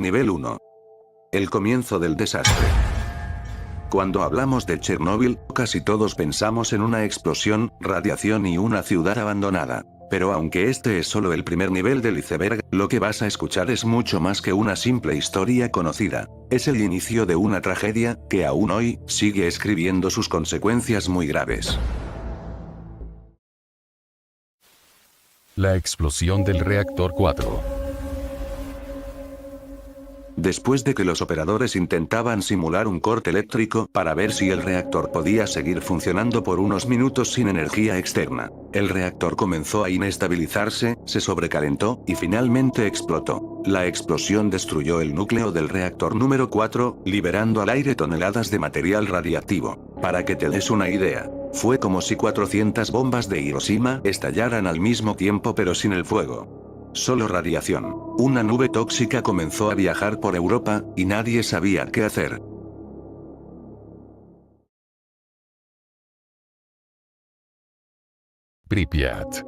Nivel 1. El comienzo del desastre. Cuando hablamos de Chernóbil, casi todos pensamos en una explosión, radiación y una ciudad abandonada. Pero aunque este es solo el primer nivel del iceberg, lo que vas a escuchar es mucho más que una simple historia conocida. Es el inicio de una tragedia, que aún hoy, sigue escribiendo sus consecuencias muy graves. La explosión del reactor 4. Después de que los operadores intentaban simular un corte eléctrico para ver si el reactor podía seguir funcionando por unos minutos sin energía externa, el reactor comenzó a inestabilizarse, se sobrecalentó, y finalmente explotó. La explosión destruyó el núcleo del reactor número 4, liberando al aire toneladas de material radiactivo. Para que te des una idea, fue como si 400 bombas de Hiroshima estallaran al mismo tiempo pero sin el fuego. Solo radiación. Una nube tóxica comenzó a viajar por Europa, y nadie sabía qué hacer. Pripyat.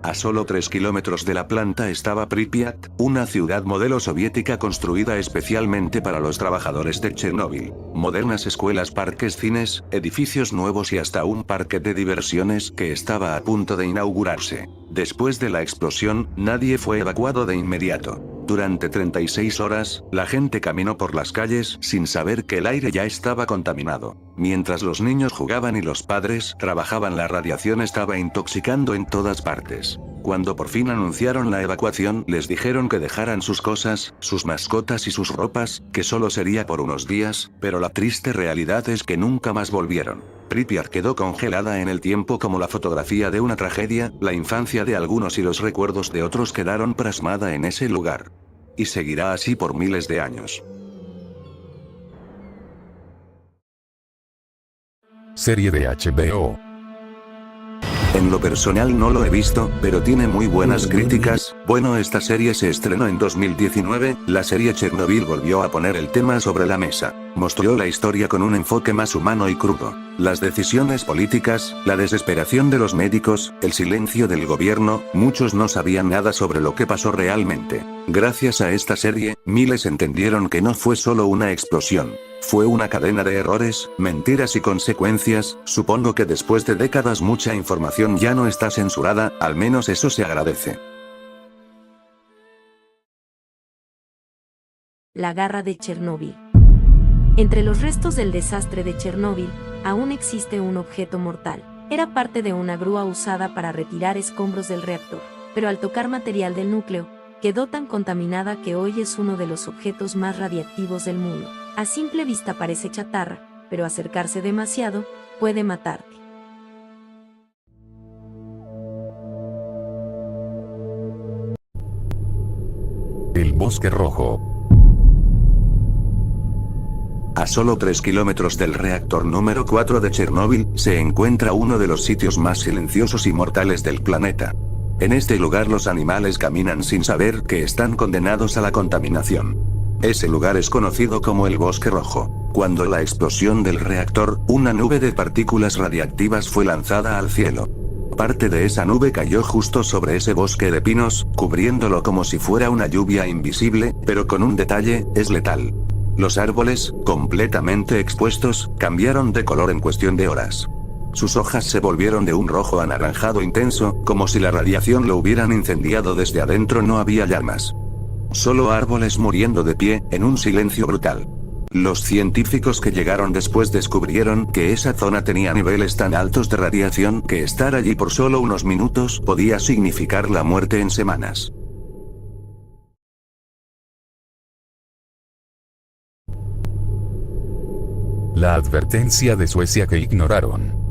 A solo 3 kilómetros de la planta estaba Pripyat, una ciudad modelo soviética construida especialmente para los trabajadores de Chernóbil. Modernas escuelas, parques, cines, edificios nuevos y hasta un parque de diversiones que estaba a punto de inaugurarse. Después de la explosión, nadie fue evacuado de inmediato. Durante 36 horas, la gente caminó por las calles sin saber que el aire ya estaba contaminado. Mientras los niños jugaban y los padres trabajaban, la radiación estaba intoxicando en todas partes. Cuando por fin anunciaron la evacuación, les dijeron que dejaran sus cosas, sus mascotas y sus ropas, que solo sería por unos días, pero la triste realidad es que nunca más volvieron. Pripyat quedó congelada en el tiempo como la fotografía de una tragedia, la infancia de algunos y los recuerdos de otros quedaron plasmada en ese lugar. Y seguirá así por miles de años. Serie de HBO. En lo personal no lo he visto, pero tiene muy buenas críticas. Bueno, esta serie se estrenó en 2019, la serie Chernobyl volvió a poner el tema sobre la mesa. Mostró la historia con un enfoque más humano y crudo. Las decisiones políticas, la desesperación de los médicos, el silencio del gobierno, muchos no sabían nada sobre lo que pasó realmente. Gracias a esta serie, miles entendieron que no fue solo una explosión. Fue una cadena de errores, mentiras y consecuencias. Supongo que después de décadas mucha información ya no está censurada, al menos eso se agradece. La garra de Chernóbil. Entre los restos del desastre de Chernóbil, aún existe un objeto mortal. Era parte de una grúa usada para retirar escombros del reactor, pero al tocar material del núcleo, quedó tan contaminada que hoy es uno de los objetos más radiactivos del mundo. A simple vista parece chatarra, pero acercarse demasiado puede matarte. El bosque rojo. A solo 3 kilómetros del reactor número 4 de Chernóbil, se encuentra uno de los sitios más silenciosos y mortales del planeta. En este lugar los animales caminan sin saber que están condenados a la contaminación. Ese lugar es conocido como el bosque rojo. Cuando la explosión del reactor, una nube de partículas radiactivas fue lanzada al cielo. Parte de esa nube cayó justo sobre ese bosque de pinos, cubriéndolo como si fuera una lluvia invisible, pero con un detalle, es letal. Los árboles, completamente expuestos, cambiaron de color en cuestión de horas. Sus hojas se volvieron de un rojo anaranjado intenso, como si la radiación lo hubieran incendiado desde adentro. No había llamas. Solo árboles muriendo de pie, en un silencio brutal. Los científicos que llegaron después descubrieron que esa zona tenía niveles tan altos de radiación que estar allí por solo unos minutos podía significar la muerte en semanas. La advertencia de Suecia que ignoraron.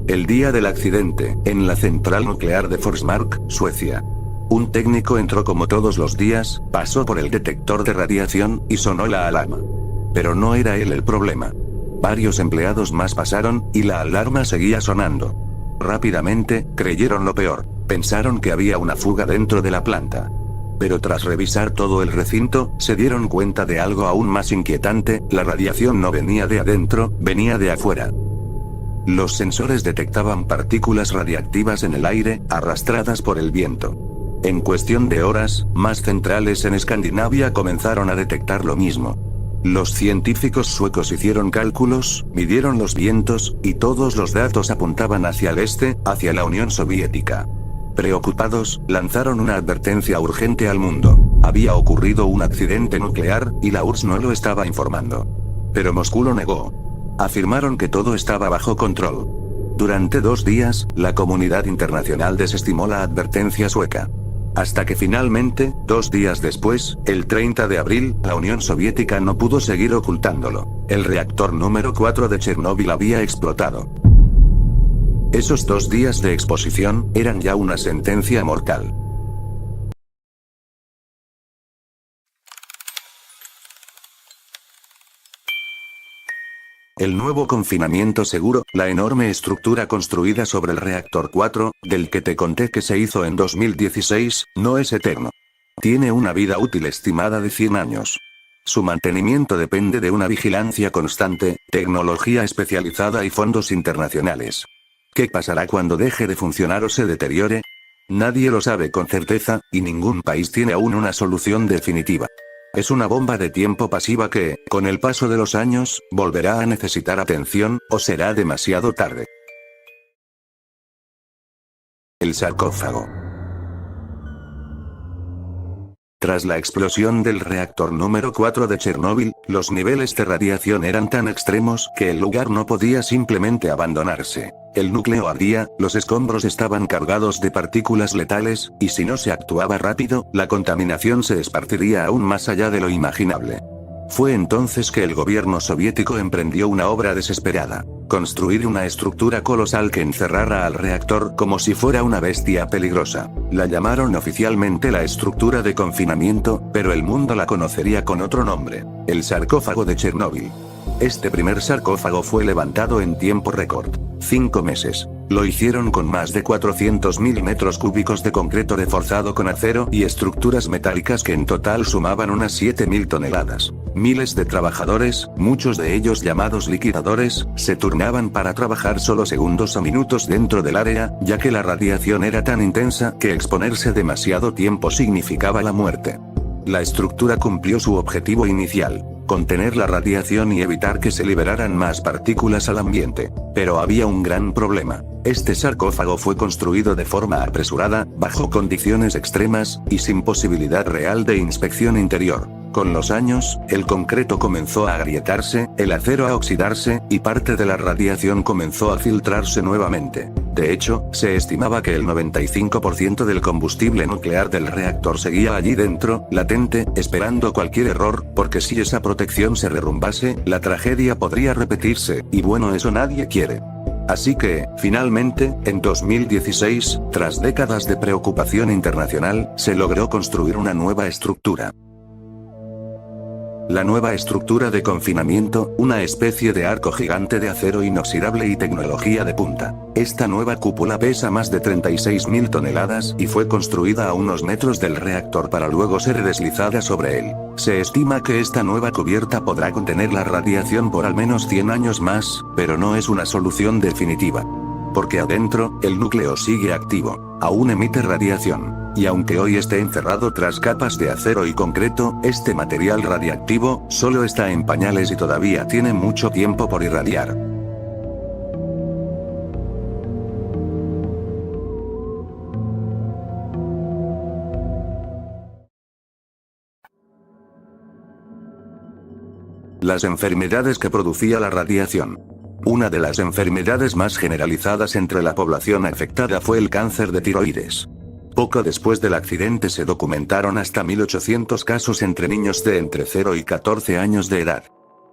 El día del accidente, en la central nuclear de Forsmark, Suecia. Un técnico entró como todos los días, pasó por el detector de radiación, y sonó la alarma. Pero no era él el problema. Varios empleados más pasaron, y la alarma seguía sonando. Rápidamente, creyeron lo peor. Pensaron que había una fuga dentro de la planta. Pero tras revisar todo el recinto, se dieron cuenta de algo aún más inquietante: la radiación no venía de adentro, venía de afuera. Los sensores detectaban partículas radiactivas en el aire, arrastradas por el viento. En cuestión de horas, más centrales en Escandinavia comenzaron a detectar lo mismo. Los científicos suecos hicieron cálculos, midieron los vientos, y todos los datos apuntaban hacia el este, hacia la Unión Soviética. Preocupados, lanzaron una advertencia urgente al mundo. Había ocurrido un accidente nuclear, y la URSS no lo estaba informando. Pero Moscú lo negó. Afirmaron que todo estaba bajo control. Durante 2 días, la comunidad internacional desestimó la advertencia sueca. Hasta que finalmente, 2 días después, el 30 de abril, la Unión Soviética no pudo seguir ocultándolo. El reactor número 4 de Chernóbil había explotado. Esos 2 días de exposición eran ya una sentencia mortal. El nuevo confinamiento seguro, la enorme estructura construida sobre el reactor 4, del que te conté que se hizo en 2016, no es eterno. Tiene una vida útil estimada de 100 años. Su mantenimiento depende de una vigilancia constante, tecnología especializada y fondos internacionales. ¿Qué pasará cuando deje de funcionar o se deteriore? Nadie lo sabe con certeza, y ningún país tiene aún una solución definitiva. Es una bomba de tiempo pasiva que, con el paso de los años, volverá a necesitar atención, o será demasiado tarde. El sarcófago. Tras la explosión del reactor número 4 de Chernóbil, los niveles de radiación eran tan extremos que el lugar no podía simplemente abandonarse. El núcleo ardía, los escombros estaban cargados de partículas letales, y si no se actuaba rápido, la contaminación se esparciría aún más allá de lo imaginable. Fue entonces que el gobierno soviético emprendió una obra desesperada: construir una estructura colosal que encerrara al reactor como si fuera una bestia peligrosa. La llamaron oficialmente la estructura de confinamiento, pero el mundo la conocería con otro nombre: el sarcófago de Chernóbil. Este primer sarcófago fue levantado en tiempo récord: 5 meses. Lo hicieron con más de 400.000 metros cúbicos de concreto reforzado con acero y estructuras metálicas que en total sumaban unas 7.000 toneladas. Miles de trabajadores, muchos de ellos llamados liquidadores, se turnaban para trabajar solo segundos o minutos dentro del área, ya que la radiación era tan intensa que exponerse demasiado tiempo significaba la muerte. La estructura cumplió su objetivo inicial: contener la radiación y evitar que se liberaran más partículas al ambiente. Pero había un gran problema. Este sarcófago fue construido de forma apresurada, bajo condiciones extremas, y sin posibilidad real de inspección interior. Con los años, el concreto comenzó a agrietarse, el acero a oxidarse, y parte de la radiación comenzó a filtrarse nuevamente. De hecho, se estimaba que el 95% del combustible nuclear del reactor seguía allí dentro, latente, esperando cualquier error, porque si esa protección se derrumbase, la tragedia podría repetirse, y bueno, eso nadie quiere. Así que, finalmente, en 2016, tras décadas de preocupación internacional, se logró construir una nueva estructura. La nueva estructura de confinamiento, una especie de arco gigante de acero inoxidable y tecnología de punta. Esta nueva cúpula pesa más de 36.000 toneladas y fue construida a unos metros del reactor para luego ser deslizada sobre él. Se estima que esta nueva cubierta podrá contener la radiación por al menos 100 años más, pero no es una solución definitiva. Porque adentro, el núcleo sigue activo, aún emite radiación. Y aunque hoy esté encerrado tras capas de acero y concreto, este material radiactivo solo está en pañales y todavía tiene mucho tiempo por irradiar. Las enfermedades que producía la radiación. Una de las enfermedades más generalizadas entre la población afectada fue el cáncer de tiroides. Poco después del accidente se documentaron hasta 1.800 casos entre niños de entre 0 y 14 años de edad.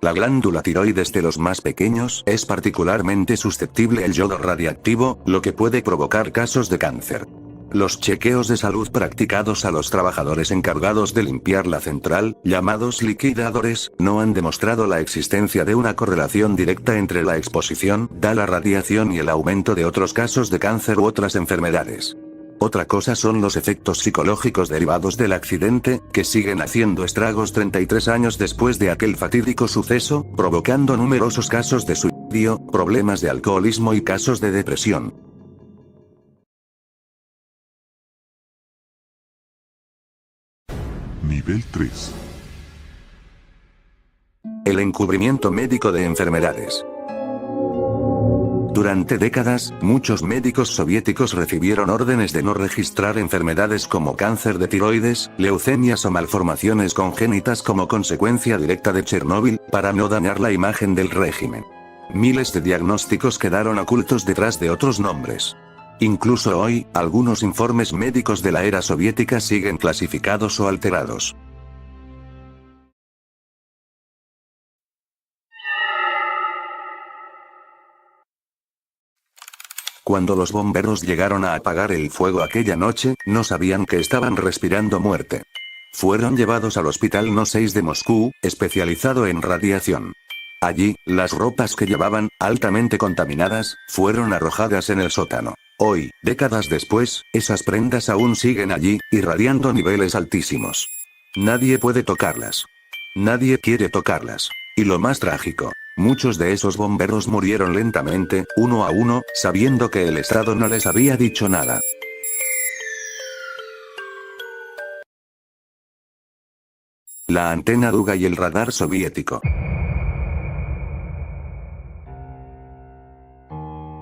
La glándula tiroides de los más pequeños es particularmente susceptible al yodo radiactivo, lo que puede provocar casos de cáncer. Los chequeos de salud practicados a los trabajadores encargados de limpiar la central, llamados liquidadores, no han demostrado la existencia de una correlación directa entre la exposición a la radiación y el aumento de otros casos de cáncer u otras enfermedades. Otra cosa son los efectos psicológicos derivados del accidente, que siguen haciendo estragos 33 años después de aquel fatídico suceso, provocando numerosos casos de suicidio. problemas de alcoholismo y casos de depresión. Nivel 3. El encubrimiento médico de enfermedades. Durante décadas, muchos médicos soviéticos recibieron órdenes de no registrar enfermedades como cáncer de tiroides, leucemias o malformaciones congénitas como consecuencia directa de Chernóbil, para no dañar la imagen del régimen. Miles de diagnósticos quedaron ocultos detrás de otros nombres. Incluso hoy, algunos informes médicos de la era soviética siguen clasificados o alterados. Cuando los bomberos llegaron a apagar el fuego aquella noche, no sabían que estaban respirando muerte. Fueron llevados al Hospital No. 6 de Moscú, especializado en radiación. Allí, las ropas que llevaban, altamente contaminadas, fueron arrojadas en el sótano. Hoy, décadas después, esas prendas aún siguen allí, irradiando niveles altísimos. Nadie puede tocarlas. Nadie quiere tocarlas. Y lo más trágico, muchos de esos bomberos murieron lentamente, uno a uno, sabiendo que el Estado no les había dicho nada. La antena Duga y el radar soviético.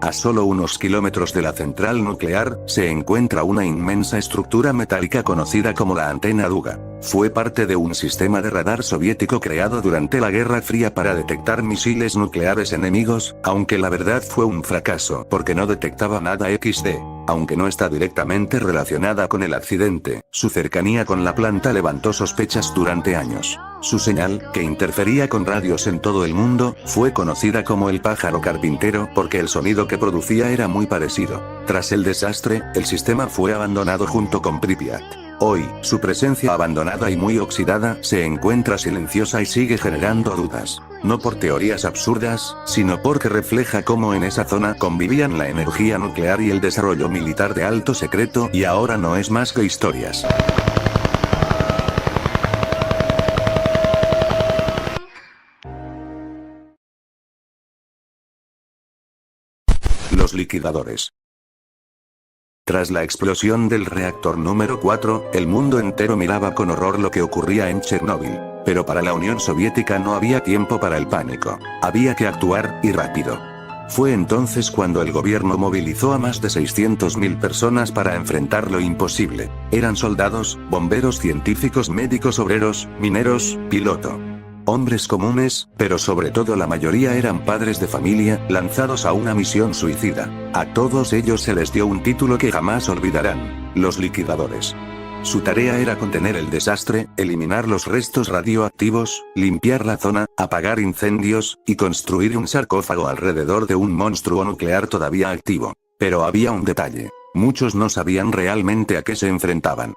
A solo unos kilómetros de la central nuclear, se encuentra una inmensa estructura metálica conocida como la antena Duga. Fue parte de un sistema de radar soviético creado durante la Guerra Fría para detectar misiles nucleares enemigos, aunque la verdad fue un fracaso porque no detectaba nada XD. Aunque no está directamente relacionada con el accidente, su cercanía con la planta levantó sospechas durante años. Su señal, que interfería con radios en todo el mundo, fue conocida como el pájaro carpintero porque el sonido que producía era muy parecido. Tras el desastre, el sistema fue abandonado junto con Pripyat. Hoy, su presencia abandonada y muy oxidada se encuentra silenciosa y sigue generando dudas. No por teorías absurdas, sino porque refleja cómo en esa zona convivían la energía nuclear y el desarrollo militar de alto secreto, y ahora no es más que historias. Los liquidadores. Tras la explosión del reactor número 4, el mundo entero miraba con horror lo que ocurría en Chernóbil. Pero para la Unión Soviética no había tiempo para el pánico. Había que actuar, y rápido. Fue entonces cuando el gobierno movilizó a más de 600.000 personas para enfrentar lo imposible. Eran soldados, bomberos, científicos, médicos, obreros, mineros, piloto. Hombres comunes, pero sobre todo la mayoría eran padres de familia, lanzados a una misión suicida. A todos ellos se les dio un título que jamás olvidarán: los liquidadores. Su tarea era contener el desastre, eliminar los restos radioactivos, limpiar la zona, apagar incendios, y construir un sarcófago alrededor de un monstruo nuclear todavía activo. Pero había un detalle: muchos no sabían realmente a qué se enfrentaban.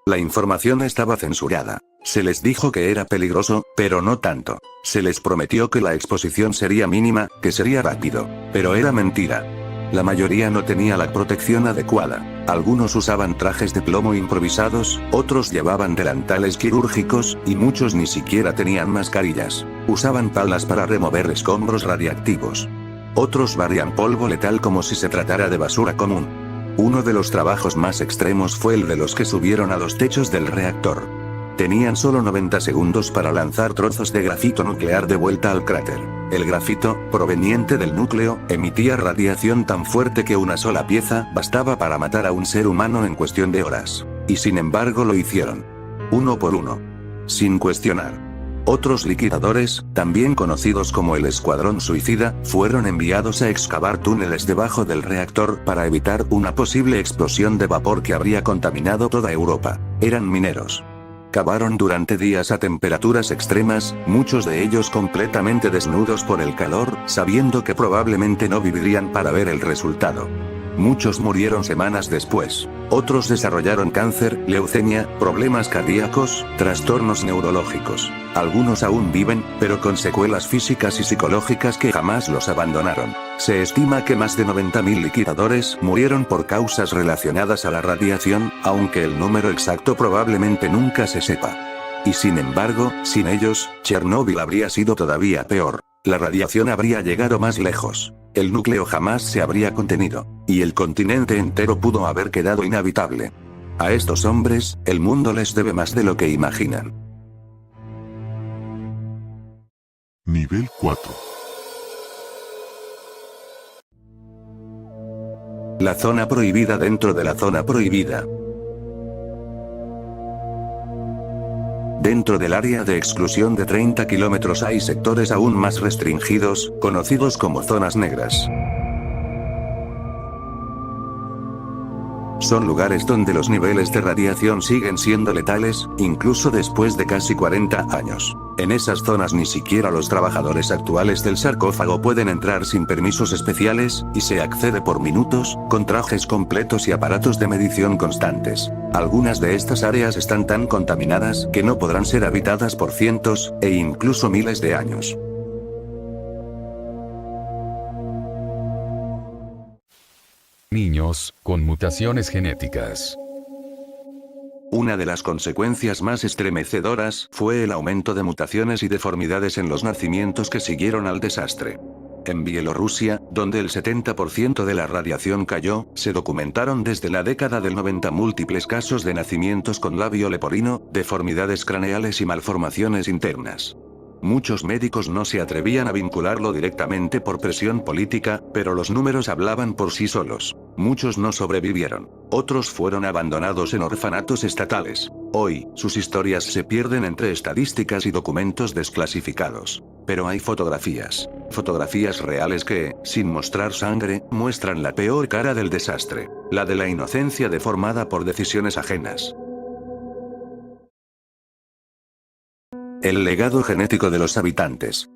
La información estaba censurada. Se les dijo que era peligroso, pero no tanto. Se les prometió que la exposición sería mínima, que sería rápido. Pero era mentira. La mayoría no tenía la protección adecuada. Algunos usaban trajes de plomo improvisados, otros llevaban delantales quirúrgicos, y muchos ni siquiera tenían mascarillas. Usaban palas para remover escombros radiactivos. Otros barrían polvo letal como si se tratara de basura común. Uno de los trabajos más extremos fue el de los que subieron a los techos del reactor. Tenían solo 90 segundos para lanzar trozos de grafito nuclear de vuelta al cráter. El grafito, proveniente del núcleo, emitía radiación tan fuerte que una sola pieza bastaba para matar a un ser humano en cuestión de horas. Y sin embargo lo hicieron. Uno por uno. Sin cuestionar. Otros liquidadores, también conocidos como el Escuadrón Suicida, fueron enviados a excavar túneles debajo del reactor para evitar una posible explosión de vapor que habría contaminado toda Europa. Eran mineros. Cavaron durante días a temperaturas extremas, muchos de ellos completamente desnudos por el calor, sabiendo que probablemente no vivirían para ver el resultado. Muchos murieron semanas después. Otros desarrollaron cáncer, leucemia, problemas cardíacos, trastornos neurológicos. Algunos aún viven, pero con secuelas físicas y psicológicas que jamás los abandonaron. Se estima que más de 90.000 liquidadores murieron por causas relacionadas a la radiación, aunque el número exacto probablemente nunca se sepa. Y sin embargo, sin ellos, Chernóbil habría sido todavía peor. La radiación habría llegado más lejos. El núcleo jamás se habría contenido. Y el continente entero pudo haber quedado inhabitable. A estos hombres, el mundo les debe más de lo que imaginan. Nivel 4. La zona prohibida dentro de la zona prohibida. Dentro del área de exclusión de 30 kilómetros hay sectores aún más restringidos, conocidos como zonas negras. Son lugares donde los niveles de radiación siguen siendo letales, incluso después de casi 40 años. En esas zonas ni siquiera los trabajadores actuales del sarcófago pueden entrar sin permisos especiales, y se accede por minutos, con trajes completos y aparatos de medición constantes. Algunas de estas áreas están tan contaminadas que no podrán ser habitadas por cientos, e incluso miles de años. Niños, con mutaciones genéticas. Una de las consecuencias más estremecedoras fue el aumento de mutaciones y deformidades en los nacimientos que siguieron al desastre. En Bielorrusia, donde el 70% de la radiación cayó, se documentaron desde la década del 90 múltiples casos de nacimientos con labio leporino, deformidades craneales y malformaciones internas. Muchos médicos no se atrevían a vincularlo directamente por presión política, pero los números hablaban por sí solos. Muchos no sobrevivieron. Otros fueron abandonados en orfanatos estatales. Hoy, sus historias se pierden entre estadísticas y documentos desclasificados. Pero hay fotografías. Fotografías reales que, sin mostrar sangre, muestran la peor cara del desastre. La de la inocencia deformada por decisiones ajenas. El legado genético de los habitantes.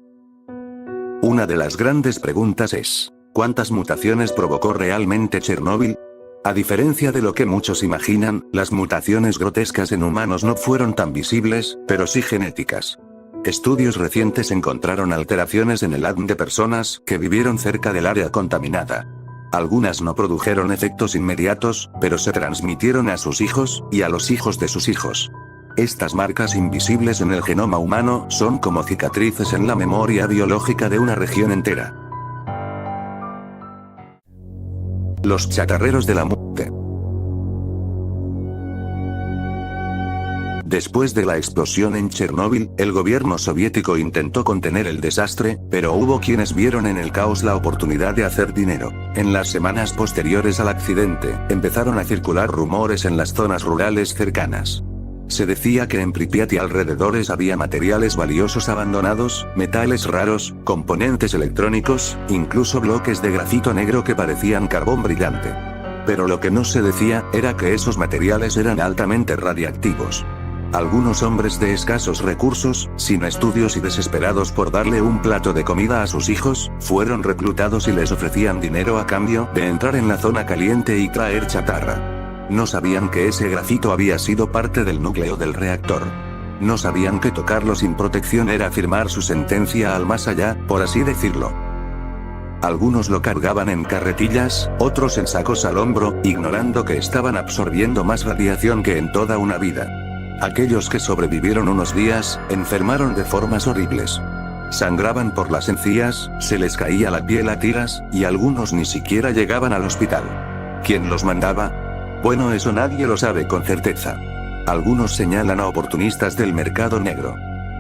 Una de las grandes preguntas es, ¿cuántas mutaciones provocó realmente Chernóbil? A diferencia de lo que muchos imaginan, las mutaciones grotescas en humanos no fueron tan visibles, pero sí genéticas. Estudios recientes encontraron alteraciones en el ADN de personas que vivieron cerca del área contaminada. Algunas no produjeron efectos inmediatos, pero se transmitieron a sus hijos, y a los hijos de sus hijos. Estas marcas invisibles en el genoma humano son como cicatrices en la memoria biológica de una región entera. Los chatarreros de la muerte. Después de la explosión en Chernóbil, el gobierno soviético intentó contener el desastre, pero hubo quienes vieron en el caos la oportunidad de hacer dinero. En las semanas posteriores al accidente, empezaron a circular rumores en las zonas rurales cercanas. Se decía que en Pripyat y alrededores había materiales valiosos abandonados, metales raros, componentes electrónicos, incluso bloques de grafito negro que parecían carbón brillante. Pero lo que no se decía, era que esos materiales eran altamente radiactivos. Algunos hombres de escasos recursos, sin estudios y desesperados por darle un plato de comida a sus hijos, fueron reclutados y les ofrecían dinero a cambio de entrar en la zona caliente y traer chatarra. No sabían que ese grafito había sido parte del núcleo del reactor. No sabían que tocarlo sin protección era firmar su sentencia al más allá, por así decirlo. Algunos lo cargaban en carretillas, otros en sacos al hombro, ignorando que estaban absorbiendo más radiación que en toda una vida. Aquellos que sobrevivieron unos días, enfermaron de formas horribles. Sangraban por las encías, se les caía la piel a tiras, y algunos ni siquiera llegaban al hospital. ¿Quién los mandaba? Bueno, eso nadie lo sabe con certeza. Algunos señalan a oportunistas del mercado negro.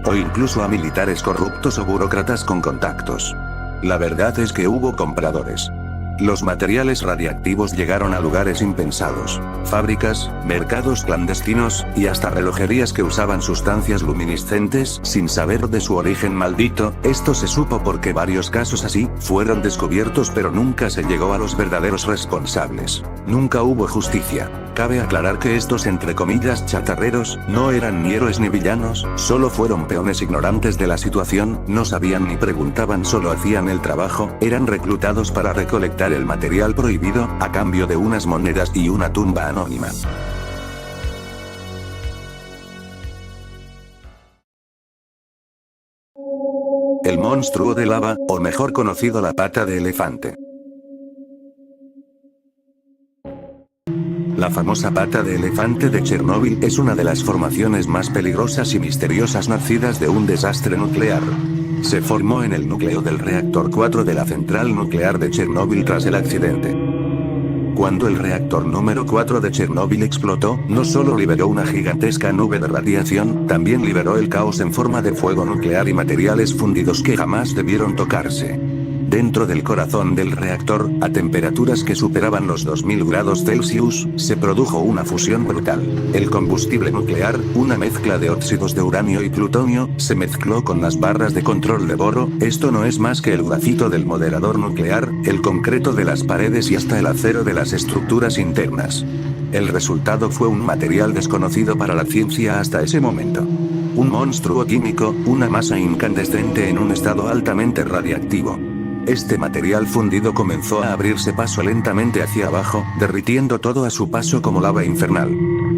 O incluso a militares corruptos o burócratas con contactos. La verdad es que hubo compradores. Los materiales radiactivos llegaron a lugares impensados. Fábricas, mercados clandestinos, y hasta relojerías que usaban sustancias luminiscentes sin saber de su origen maldito. Esto se supo porque varios casos así fueron descubiertos, pero nunca se llegó a los verdaderos responsables. Nunca hubo justicia. Cabe aclarar que estos entre comillas chatarreros no eran ni héroes ni villanos, solo fueron peones ignorantes de la situación, no sabían ni preguntaban, solo hacían el trabajo, eran reclutados para recolectar el material prohibido, a cambio de unas monedas y una tumba anónima. El monstruo de lava, o mejor conocido la pata de elefante. La famosa pata de elefante de Chernóbil es una de las formaciones más peligrosas y misteriosas nacidas de un desastre nuclear. se formó en el núcleo del reactor 4 de la central nuclear de Chernóbil tras el accidente. Cuando el reactor número 4 de Chernóbil explotó, no solo liberó una gigantesca nube de radiación, también liberó el caos en forma de fuego nuclear y materiales fundidos que jamás debieron tocarse. Dentro del corazón del reactor, a temperaturas que superaban los 2000 grados Celsius, se produjo una fusión brutal. El combustible nuclear, una mezcla de óxidos de uranio y plutonio, se mezcló con las barras de control de boro. Esto no es más que el grafito del moderador nuclear, el concreto de las paredes y hasta el acero de las estructuras internas. El resultado fue un material desconocido para la ciencia hasta ese momento. Un monstruo químico, una masa incandescente en un estado altamente radiactivo. Este material fundido comenzó a abrirse paso lentamente hacia abajo, derritiendo todo a su paso como lava infernal.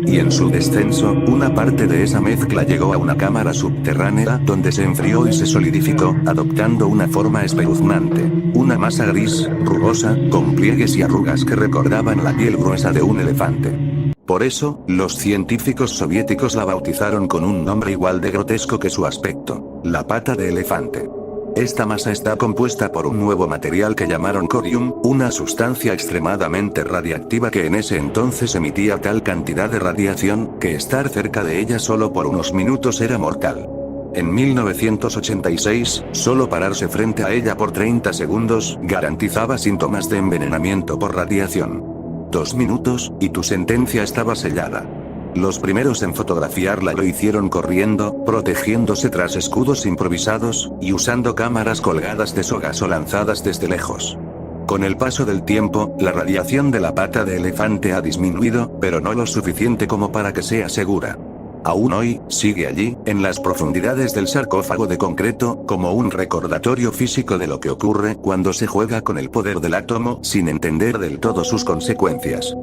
Y en su descenso, una parte de esa mezcla llegó a una cámara subterránea donde se enfrió y se solidificó, adoptando una forma espeluznante. Una masa gris, rugosa, con pliegues y arrugas que recordaban la piel gruesa de un elefante. Por eso, los científicos soviéticos la bautizaron con un nombre igual de grotesco que su aspecto: la pata de elefante. Esta masa está compuesta por un nuevo material que llamaron corium, una sustancia extremadamente radiactiva que en ese entonces emitía tal cantidad de radiación, que estar cerca de ella solo por unos minutos era mortal. En 1986, solo pararse frente a ella por 30 segundos, garantizaba síntomas de envenenamiento por radiación. 2 minutos, y tu sentencia estaba sellada. Los primeros en fotografiarla lo hicieron corriendo, protegiéndose tras escudos improvisados, y usando cámaras colgadas de sogas o lanzadas desde lejos. Con el paso del tiempo, la radiación de la pata de elefante ha disminuido, pero no lo suficiente como para que sea segura. Aún hoy, sigue allí, en las profundidades del sarcófago de concreto, como un recordatorio físico de lo que ocurre cuando se juega con el poder del átomo, sin entender del todo sus consecuencias.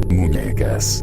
Muñecas.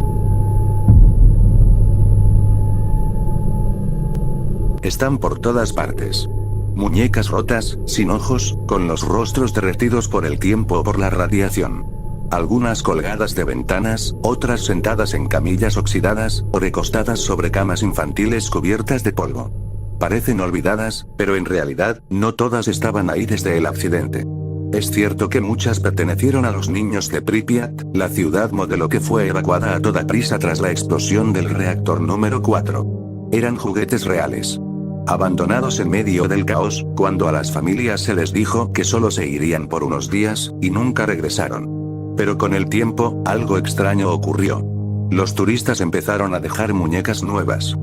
Están por todas partes. Muñecas rotas, sin ojos, con los rostros derretidos por el tiempo o por la radiación. Algunas colgadas de ventanas, otras sentadas en camillas oxidadas, o recostadas sobre camas infantiles cubiertas de polvo. Parecen olvidadas, pero en realidad, no todas estaban ahí desde el accidente. Es cierto que muchas pertenecieron a los niños de Pripyat, la ciudad modelo que fue evacuada a toda prisa tras la explosión del reactor número 4. Eran juguetes reales. Abandonados en medio del caos, cuando a las familias se les dijo que solo se irían por unos días, y nunca regresaron. Pero con el tiempo, algo extraño ocurrió. Los turistas empezaron a dejar muñecas nuevas.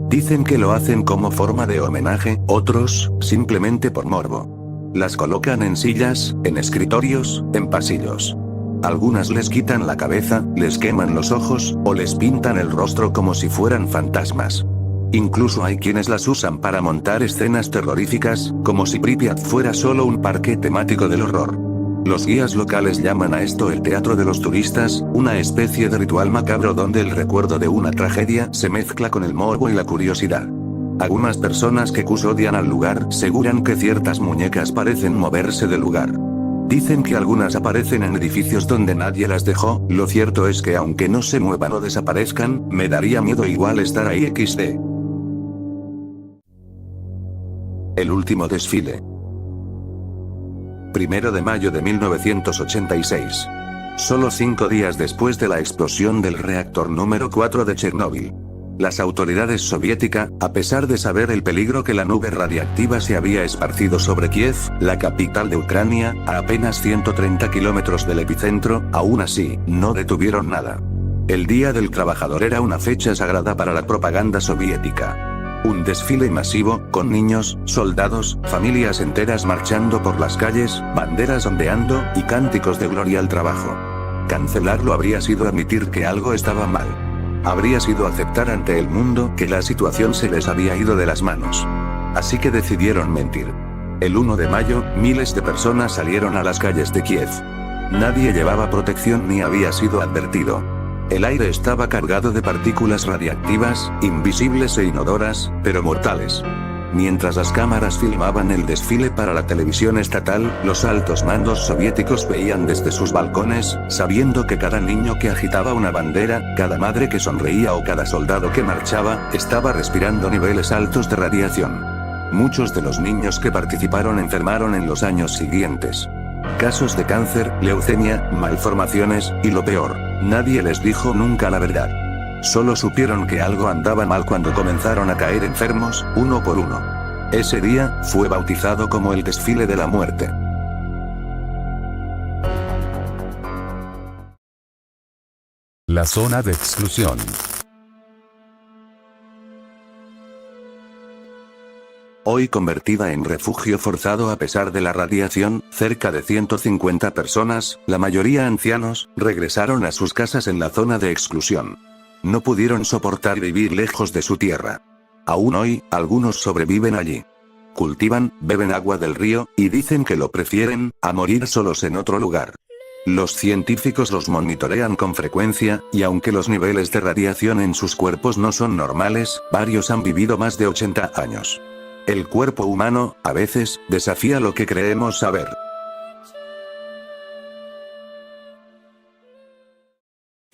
Dicen que lo hacen como forma de homenaje, otros, simplemente por morbo. Las colocan en sillas, en escritorios, en pasillos. Algunas les quitan la cabeza, les queman los ojos, o les pintan el rostro como si fueran fantasmas. Incluso hay quienes las usan para montar escenas terroríficas, como si Pripyat fuera solo un parque temático del horror. Los guías locales llaman a esto el teatro de los turistas, una especie de ritual macabro donde el recuerdo de una tragedia se mezcla con el morbo y la curiosidad. Algunas personas que custodian al lugar aseguran que ciertas muñecas parecen moverse del lugar. Dicen que algunas aparecen en edificios donde nadie las dejó. Lo cierto es que aunque no se muevan o desaparezcan, me daría miedo igual estar ahí XD. El último desfile. 1 de mayo de 1986. Solo 5 días después de la explosión del reactor número 4 de Chernóbil. Las autoridades soviéticas, a pesar de saber el peligro que la nube radiactiva se había esparcido sobre Kiev, la capital de Ucrania, a apenas 130 kilómetros del epicentro, aún así, no detuvieron nada. El Día del Trabajador era una fecha sagrada para la propaganda soviética. Un desfile masivo, con niños, soldados, familias enteras marchando por las calles, banderas ondeando, y cánticos de gloria al trabajo. Cancelarlo habría sido admitir que algo estaba mal. Habría sido aceptar ante el mundo que la situación se les había ido de las manos. Así que decidieron mentir. El 1 de mayo, miles de personas salieron a las calles de Kiev. Nadie llevaba protección ni había sido advertido. El aire estaba cargado de partículas radiactivas, invisibles e inodoras, pero mortales. Mientras las cámaras filmaban el desfile para la televisión estatal, los altos mandos soviéticos veían desde sus balcones, sabiendo que cada niño que agitaba una bandera, cada madre que sonreía o cada soldado que marchaba, estaba respirando niveles altos de radiación. Muchos de los niños que participaron enfermaron en los años siguientes. Casos de cáncer, leucemia, malformaciones, y lo peor, nadie les dijo nunca la verdad. Solo supieron que algo andaba mal cuando comenzaron a caer enfermos, uno por uno. Ese día, fue bautizado como el desfile de la muerte. La zona de exclusión. Hoy convertida en refugio forzado a pesar de la radiación, cerca de 150 personas, la mayoría ancianos, regresaron a sus casas en la zona de exclusión. No pudieron soportar vivir lejos de su tierra. Aún hoy, algunos sobreviven allí. Cultivan, beben agua del río, y dicen que lo prefieren, a morir solos en otro lugar. Los científicos los monitorean con frecuencia, y aunque los niveles de radiación en sus cuerpos no son normales, varios han vivido más de 80 años. El cuerpo humano, a veces, desafía lo que creemos saber.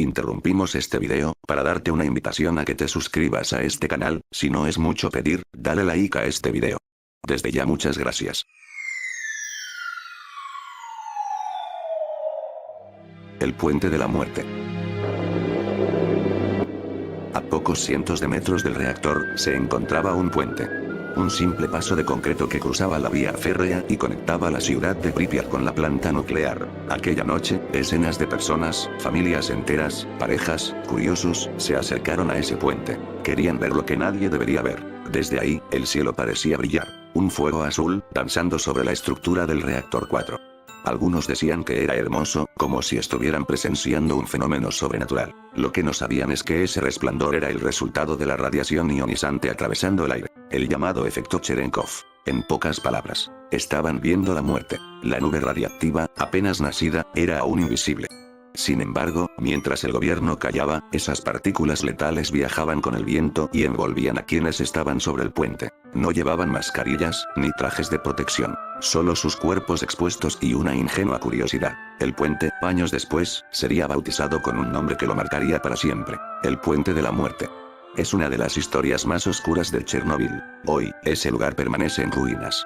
Interrumpimos este video, para darte una invitación a que te suscribas a este canal, si no es mucho pedir, dale like a este video. Desde ya muchas gracias. El puente de la muerte. A pocos cientos de metros del reactor, se encontraba un puente. Un simple paso de concreto que cruzaba la vía férrea y conectaba la ciudad de Pripyat con la planta nuclear. Aquella noche, decenas de personas, familias enteras, parejas, curiosos, se acercaron a ese puente. Querían ver lo que nadie debería ver. Desde ahí, el cielo parecía brillar. Un fuego azul, danzando sobre la estructura del reactor 4. Algunos decían que era hermoso, como si estuvieran presenciando un fenómeno sobrenatural. Lo que no sabían es que ese resplandor era el resultado de la radiación ionizante atravesando el aire. El llamado efecto Cherenkov. En pocas palabras, estaban viendo la muerte. La nube radiactiva, apenas nacida, era aún invisible. Sin embargo, mientras el gobierno callaba, esas partículas letales viajaban con el viento y envolvían a quienes estaban sobre el puente. No llevaban mascarillas, ni trajes de protección. Solo sus cuerpos expuestos y una ingenua curiosidad. El puente, años después, sería bautizado con un nombre que lo marcaría para siempre. El puente de la muerte. Es una de las historias más oscuras de Chernóbil. Hoy, ese lugar permanece en ruinas.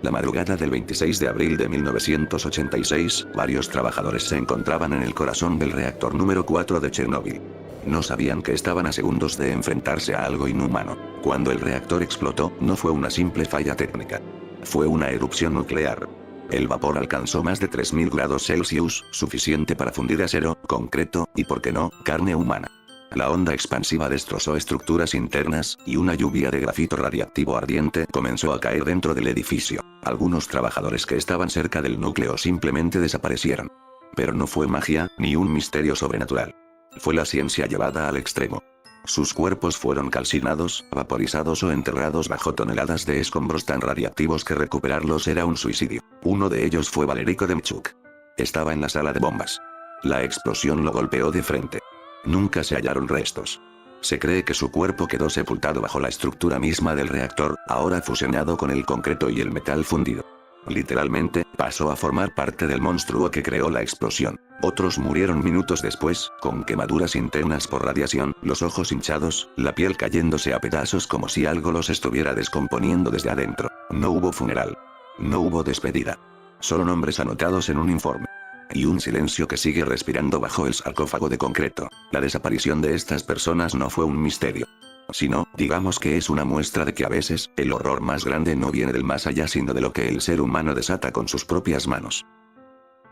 La madrugada del 26 de abril de 1986, varios trabajadores se encontraban en el corazón del reactor número 4 de Chernóbil. No sabían que estaban a segundos de enfrentarse a algo inhumano. Cuando el reactor explotó, no fue una simple falla técnica. Fue una erupción nuclear. El vapor alcanzó más de 3000 grados Celsius, suficiente para fundir acero, concreto, y por qué no, carne humana. La onda expansiva destrozó estructuras internas, y una lluvia de grafito radiactivo ardiente comenzó a caer dentro del edificio. Algunos trabajadores que estaban cerca del núcleo simplemente desaparecieron. Pero no fue magia, ni un misterio sobrenatural. Fue la ciencia llevada al extremo. Sus cuerpos fueron calcinados, vaporizados o enterrados bajo toneladas de escombros tan radiactivos que recuperarlos era un suicidio. Uno de ellos fue Valery Kodemchuk. Estaba en la sala de bombas. La explosión lo golpeó de frente. Nunca se hallaron restos. Se cree que su cuerpo quedó sepultado bajo la estructura misma del reactor, ahora fusionado con el concreto y el metal fundido. Literalmente, pasó a formar parte del monstruo que creó la explosión. Otros murieron minutos después, con quemaduras internas por radiación, los ojos hinchados, la piel cayéndose a pedazos como si algo los estuviera descomponiendo desde adentro. No hubo funeral. No hubo despedida. Solo nombres anotados en un informe. Y un silencio que sigue respirando bajo el sarcófago de concreto. La desaparición de estas personas no fue un misterio. Sino, digamos que es una muestra de que a veces, el horror más grande no viene del más allá sino de lo que el ser humano desata con sus propias manos.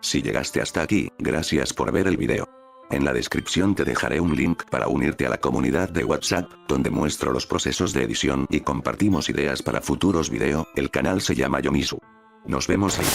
Si llegaste hasta aquí, gracias por ver el video. En la descripción te dejaré un link para unirte a la comunidad de WhatsApp, donde muestro los procesos de edición y compartimos ideas para futuros videos. El canal se llama Yomizu. Nos vemos ahí.